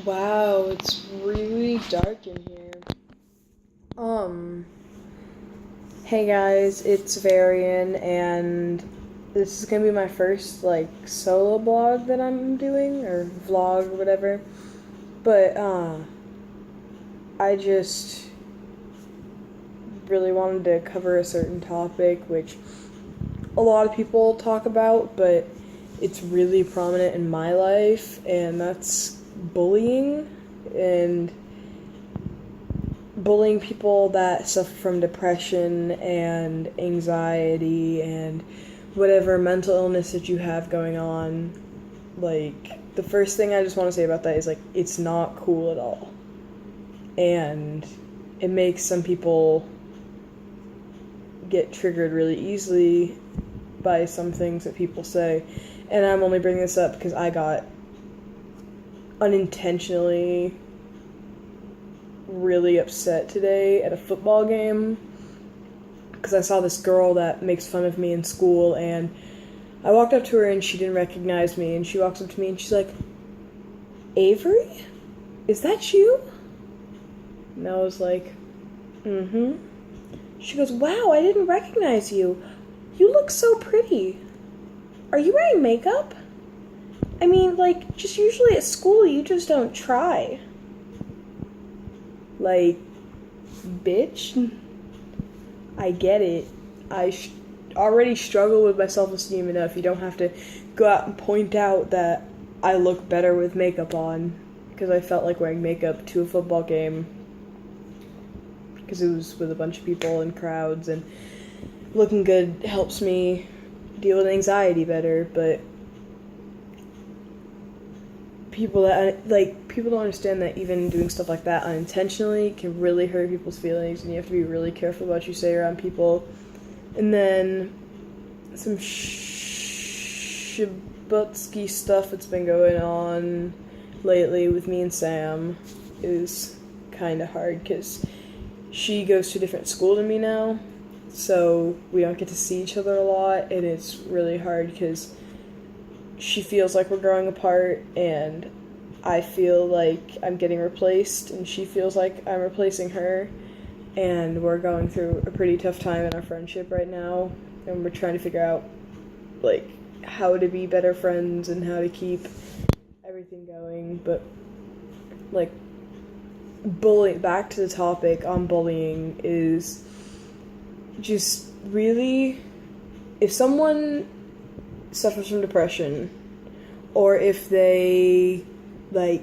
Wow, it's really dark in here. Um, hey guys, it's Averian, and this is gonna be my first, solo blog that I'm doing, or vlog, or whatever. But, I just really wanted to cover a certain topic, which a lot of people talk about, but it's really prominent in my life, and that's bullying. And bullying people that suffer from depression and anxiety and whatever mental illness that you have going on. The first thing I just want to say about that is, it's not cool at all. And it makes some people get triggered really easily by some things that people say. And I'm only bringing this up because I got unintentionally really upset today at a football game because I saw this girl that makes fun of me in school, and I walked up to her and she didn't recognize me, and she walks up to me and she's like, "Avery? Is that you?" And I was like, "Mm-hmm." She goes, "Wow, I didn't recognize you. You look so pretty. Are you wearing makeup? I mean, just usually at school you just don't try." Bitch, I get it. I already struggle with my self-esteem enough. You don't have to go out and point out that I look better with makeup on, because I felt like wearing makeup to a football game because it was with a bunch of people and crowds, and looking good helps me deal with anxiety better. But people don't understand that even doing stuff like that unintentionally can really hurt people's feelings, and you have to be really careful about what you say around people. And then some Shibutsky stuff that's been going on lately with me and Sam is kind of hard because she goes to a different school than me now, so we don't get to see each other a lot, and it's really hard because she feels like we're growing apart, and I feel like I'm getting replaced, and she feels like I'm replacing her, and we're going through a pretty tough time in our friendship right now, and we're trying to figure out, how to be better friends and how to keep everything going. But, bullying, back to the topic on bullying, is just really, if someone suffers from depression, or if they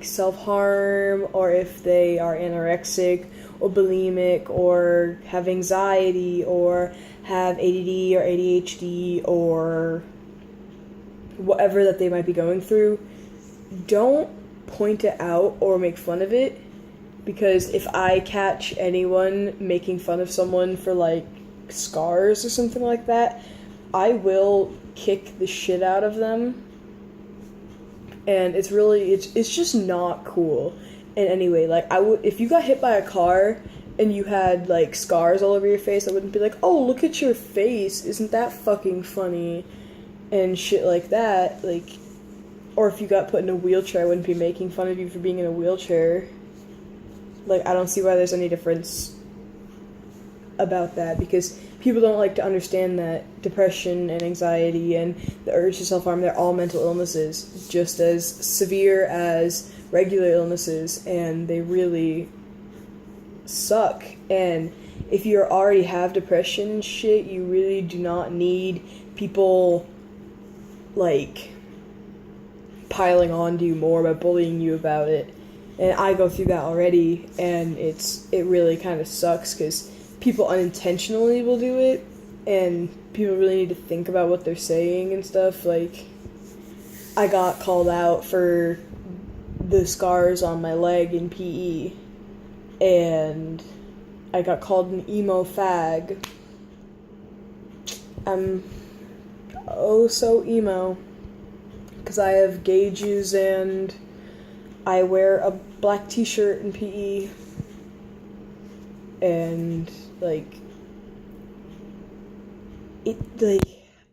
self-harm, or if they are anorexic or bulimic or have anxiety or have ADD or ADHD or whatever that they might be going through, don't point it out or make fun of it, because if I catch anyone making fun of someone for scars or something like that, I will kick the shit out of them. And it's just not cool in any way. If you got hit by a car and you had scars all over your face, I wouldn't be like, "Oh, look at your face, isn't that fucking funny?" and shit like that. Or if you got put in a wheelchair, I wouldn't be making fun of you for being in a wheelchair. I don't see why there's any difference about that, because people don't like to understand that depression and anxiety and the urge to self-harm, they're all mental illnesses, just as severe as regular illnesses, and they really suck. And if you already have depression and shit, you really do not need people piling on to you more by bullying you about it. And I go through that already, and it really kind of sucks because people unintentionally will do it, and people really need to think about what they're saying and stuff. I got called out for the scars on my leg in PE, and I got called an emo fag. I'm oh so emo because I have gauges and I wear a black t-shirt in PE, and I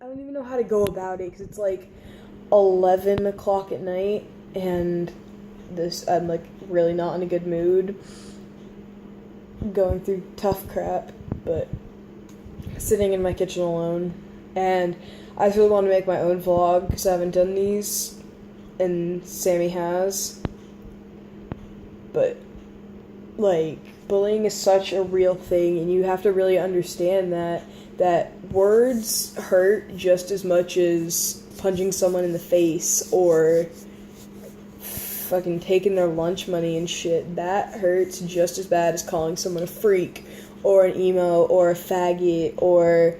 don't even know how to go about it, because it's 11 o'clock at night, and I'm like really not in a good mood, going through tough crap, but sitting in my kitchen alone, and I really want to make my own vlog because I haven't done these, and Sammy has. But like, bullying is such a real thing, and you have to really understand that words hurt just as much as punching someone in the face or fucking taking their lunch money and shit. That hurts just as bad as calling someone a freak or an emo or a faggot or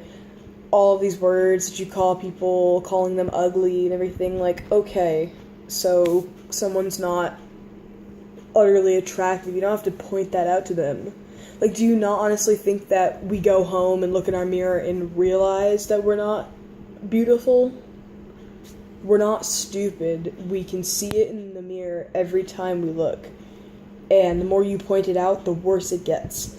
all of these words that you call people, calling them ugly and everything. Like, okay, so someone's not utterly attractive. You don't have to point that out to them. Like, do you not honestly think that we go home and look in our mirror and realize that we're not beautiful? We're not stupid. We can see it in the mirror every time we look. And the more you point it out, the worse it gets.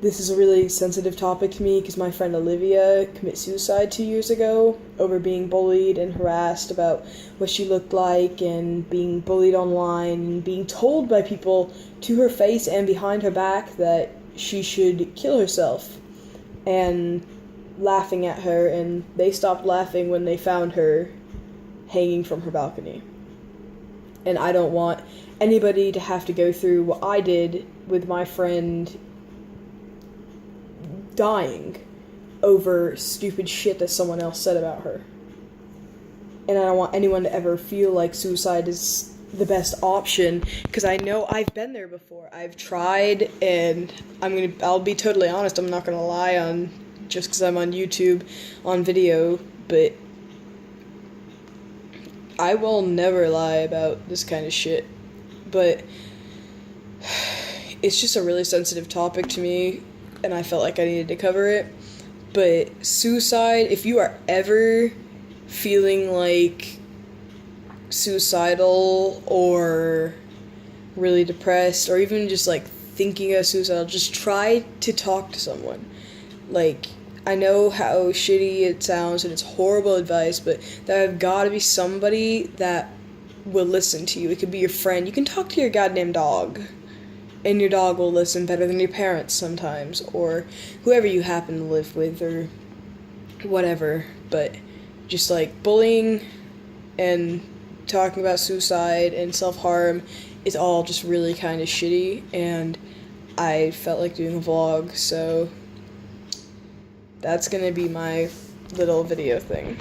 This is a really sensitive topic to me because my friend Olivia committed suicide 2 years ago over being bullied and harassed about what she looked like and being bullied online and being told by people to her face and behind her back that she should kill herself, and laughing at her, and they stopped laughing when they found her hanging from her balcony. And I don't want anybody to have to go through what I did with my friend dying over stupid shit that someone else said about her. And I don't want anyone to ever feel like suicide is the best option, because I know I've been there before. I've tried, and I'll be totally honest, I'm not gonna lie on just because I'm on YouTube on video, but I will never lie about this kind of shit. But it's just a really sensitive topic to me, and I felt like I needed to cover it. But suicide, if you are ever feeling like suicidal or really depressed or even just like thinking of suicide, just try to talk to someone. Like, I know how shitty it sounds and it's horrible advice, but there have got to be somebody that will listen to you. It could be your friend. You can talk to your goddamn dog, and your dog will listen better than your parents sometimes, or whoever you happen to live with, or whatever. But just like bullying and talking about suicide and self-harm is all just really kind of shitty, and I felt like doing a vlog, so that's gonna be my little video thing.